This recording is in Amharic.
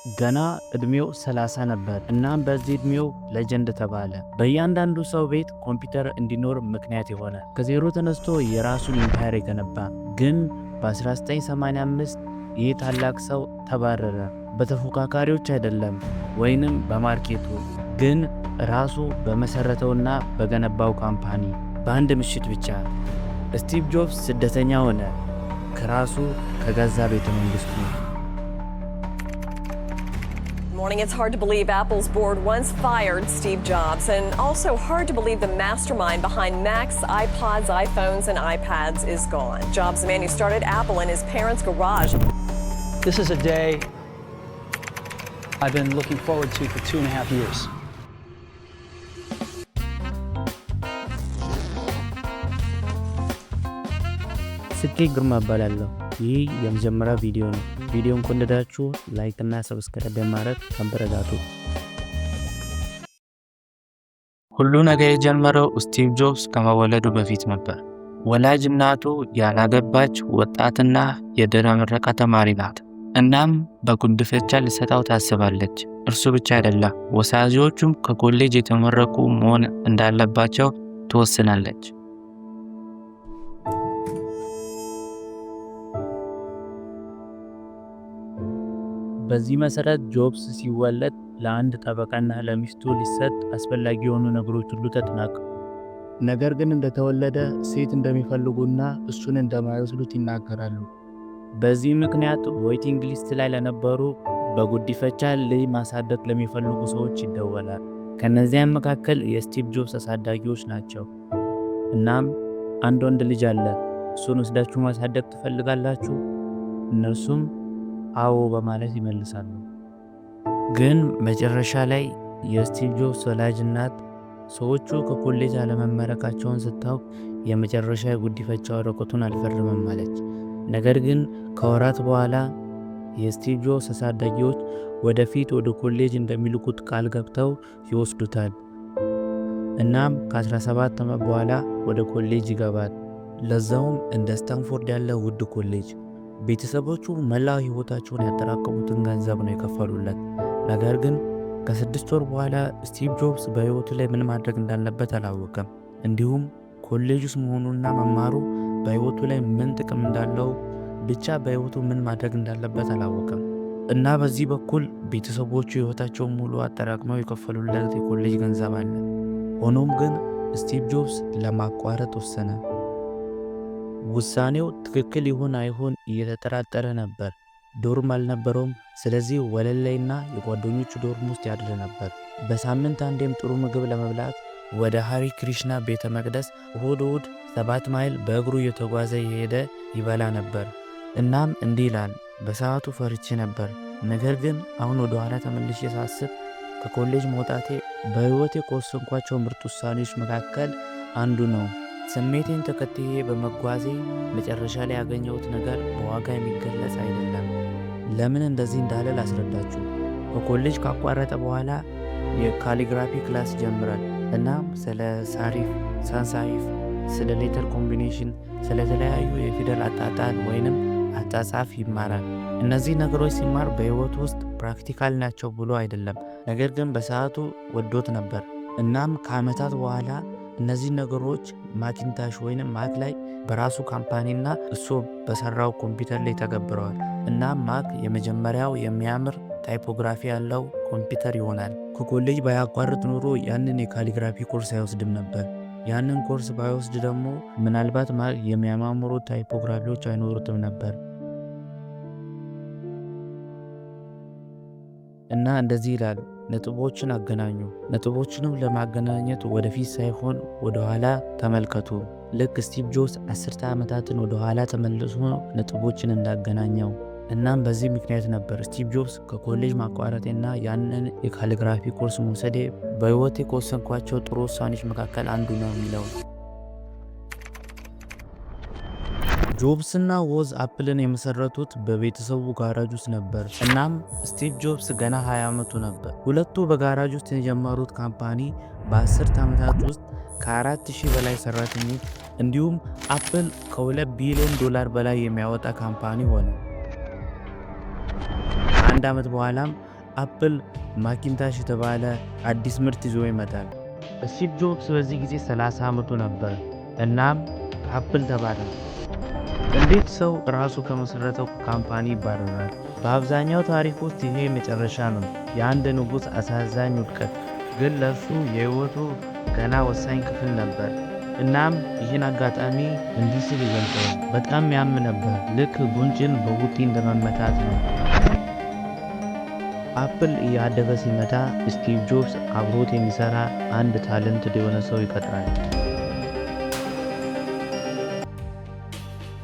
ገና እድሜው 30 ነበር። እናም በዚህ እድሜው ሌጀንድ ተባለ። በእያንዳንዱ ሰው ቤት ኮምፒውተር እንዲኖር ምክንያት የሆነ ከዜሮ ተነስቶ የራሱን ኢምፓየር የገነባ ግን በ1985 ይህ ታላቅ ሰው ተባረረ። በተፎካካሪዎች አይደለም ወይንም በማርኬቱ ግን ራሱ በመሰረተውና በገነባው ካምፓኒ በአንድ ምሽት ብቻ ስቲቭ ጆብስ ስደተኛ ሆነ ከራሱ ከገዛ ቤተ መንግስቱ። Morning. It's hard to believe Apple's board once fired Steve Jobs, and also hard to believe the mastermind behind Macs, iPods, iPhones, and iPads is gone. Jobs, the man who started Apple in his parents' garage. This is a day I've been looking forward to for 2.5 years. ስኬ ግርማ እባላለሁ። ይህ የመጀመሪያ ቪዲዮ ነው። ቪዲዮን ከወደዳችሁ ላይክ እና ሰብስክራይብ በማድረግ አበረታቱ። ሁሉ ነገር የጀመረው ስቲቭ ጆብስ ከመወለዱ በፊት ነበር። ወላጅ እናቱ ያላገባች ወጣትና የድህረ ምረቃ ተማሪ ናት። እናም በጉድፈቻ ልትሰጠው ታስባለች። እርሱ ብቻ አይደለም፣ ወሳጆቹም ከኮሌጅ የተመረቁ መሆን እንዳለባቸው ትወስናለች። በዚህ መሰረት ጆብስ ሲወለድ ለአንድ ጠበቃና ለሚስቱ ሊሰጥ አስፈላጊ የሆኑ ነገሮች ሁሉ ተጠናቀቁ። ነገር ግን እንደተወለደ ሴት እንደሚፈልጉና እሱን እንደማይወስዱት ይናገራሉ። በዚህ ምክንያት ዌይቲንግ ሊስት ላይ ለነበሩ በጉዲፈቻ ልጅ ማሳደግ ለሚፈልጉ ሰዎች ይደወላል። ከነዚያም መካከል የስቲቭ ጆብስ አሳዳጊዎች ናቸው። እናም አንድ ወንድ ልጅ አለ፣ እሱን ወስዳችሁ ማሳደግ ትፈልጋላችሁ? እነርሱም አዎ በማለት ይመልሳሉ። ግን መጨረሻ ላይ የስቲቭ ጆብስ ወላጅ እናት ሰዎቹ ከኮሌጅ አለመመረቃቸውን ስታውቅ የመጨረሻ የጉዲፈቻ ወረቀቱን አልፈርምም አለች። ነገር ግን ከወራት በኋላ የስቲቭ ጆብስ አሳዳጊዎች ወደፊት ወደ ኮሌጅ እንደሚልኩት ቃል ገብተው ይወስዱታል። እናም ከ17 ዓመት በኋላ ወደ ኮሌጅ ይገባል። ለዛውም እንደ ስታንፎርድ ያለ ውድ ኮሌጅ። ቤተሰቦቹ መላው ህይወታቸውን ያጠራቀሙትን ገንዘብ ነው የከፈሉለት። ነገር ግን ከ6 ወር በኋላ ስቲቭ ጆብስ በህይወቱ ላይ ምን ማድረግ እንዳለበት አላወቀም። እንዲሁም ኮሌጅ ውስጥ መሆኑና መማሩ በህይወቱ ላይ ምን ጥቅም እንዳለው ብቻ በህይወቱ ምን ማድረግ እንዳለበት አላወቀም። እና በዚህ በኩል ቤተሰቦቹ ህይወታቸውን ሙሉ አጠራቅመው የከፈሉለት የኮሌጅ ገንዘብ አለ። ሆኖም ግን ስቲቭ ጆብስ ለማቋረጥ ወሰነ። ውሳኔው ትክክል ይሁን አይሁን እየተጠራጠረ ነበር። ዶርም አልነበረውም። ስለዚህ ወለል ላይና የጓደኞቹ ዶርም ውስጥ ያድር ነበር። በሳምንት አንዴም ጥሩ ምግብ ለመብላት ወደ ሃሪ ክሪሽና ቤተ መቅደስ እሁድ 7 ማይል በእግሩ እየተጓዘ የሄደ ይበላ ነበር። እናም እንዲህ ይላል፣ በሰዓቱ ፈርቼ ነበር። ነገር ግን አሁን ወደ ኋላ ተመልሼ ሳስብ ከኮሌጅ መውጣቴ በህይወቴ ከወሰንኳቸው ምርጥ ውሳኔዎች መካከል አንዱ ነው። ስሜቴን ተከትዬ በመጓዜ መጨረሻ ላይ ያገኘሁት ነገር በዋጋ የሚገለጽ አይደለም። ለምን እንደዚህ እንዳለ ላስረዳችሁ። በኮሌጅ ካቋረጠ በኋላ የካሊግራፊ ክላስ ጀምራል። እናም ስለ ሳሪፍ፣ ሳንሳሪፍ፣ ስለ ሌተር ኮምቢኔሽን፣ ስለ ተለያዩ የፊደል አጣጣል ወይንም አጻጻፍ ይማራል። እነዚህ ነገሮች ሲማር በህይወት ውስጥ ፕራክቲካል ናቸው ብሎ አይደለም፣ ነገር ግን በሰዓቱ ወዶት ነበር። እናም ከዓመታት በኋላ እነዚህ ነገሮች ማኪንታሽ ወይንም ማክ ላይ በራሱ ካምፓኒና እሱ በሰራው ኮምፒውተር ላይ ተገብረዋል። እናም ማክ የመጀመሪያው የሚያምር ታይፖግራፊ ያለው ኮምፒውተር ይሆናል። ከኮሌጅ ባያቋርጥ ኖሮ ያንን የካሊግራፊ ኮርስ አይወስድም ነበር። ያንን ኮርስ ባይወስድ ደግሞ ምናልባት ማክ የሚያማምሩ ታይፖግራፊዎች አይኖሩትም ነበር። እና እንደዚህ ይላል፣ ነጥቦችን አገናኙ። ነጥቦችንም ለማገናኘት ወደፊት ሳይሆን ወደ ኋላ ተመልከቱ። ልክ ስቲቭ ጆብስ 10 ዓመታትን ወደ ኋላ ተመልሶ ነጥቦችን እንዳገናኘው። እናም በዚህ ምክንያት ነበር ስቲቭ ጆብስ ከኮሌጅ ማቋረጤና ያንን የካሊግራፊ ኮርስ መውሰዴ በህይወቴ ከወሰንኳቸው ጥሩ ውሳኔዎች መካከል አንዱ ነው የሚለው። ጆብስና ዎዝ አፕልን የመሰረቱት በቤተሰቡ ጋራጅ ውስጥ ነበር። እናም ስቲቭ ጆብስ ገና 20 ዓመቱ ነበር። ሁለቱ በጋራጅ ውስጥ የጀመሩት ካምፓኒ በ10 ዓመታት ውስጥ ከ4000 በላይ ሰራተኞች እንዲሁም አፕል ከ$2 ቢሊዮን በላይ የሚያወጣ ካምፓኒ ሆነ። አንድ ዓመት በኋላም አፕል ማኪንታሽ የተባለ አዲስ ምርት ይዞ ይመጣል። ስቲቭ ጆብስ በዚህ ጊዜ 30 ዓመቱ ነበር። እናም አፕል ተባለ። እንዴት ሰው ራሱ ከመሰረተው ካምፓኒ ይባረራል? በአብዛኛው ታሪክ ውስጥ ይሄ መጨረሻ ነው። የአንድ ንጉሥ አሳዛኝ ውድቀት፣ ግን ለሱ የህይወቱ ገና ወሳኝ ክፍል ነበር። እናም ይህን አጋጣሚ እንዲህ ሲል ይገልጸዋል። በጣም ያም ነበር፣ ልክ ጉንጭን በቡጢ እንደመመታት ነው። አፕል እያደገ ሲመጣ ስቲቭ ጆብስ አብሮት የሚሰራ አንድ ታለንትድ የሆነ ሰው ይቀጥራል።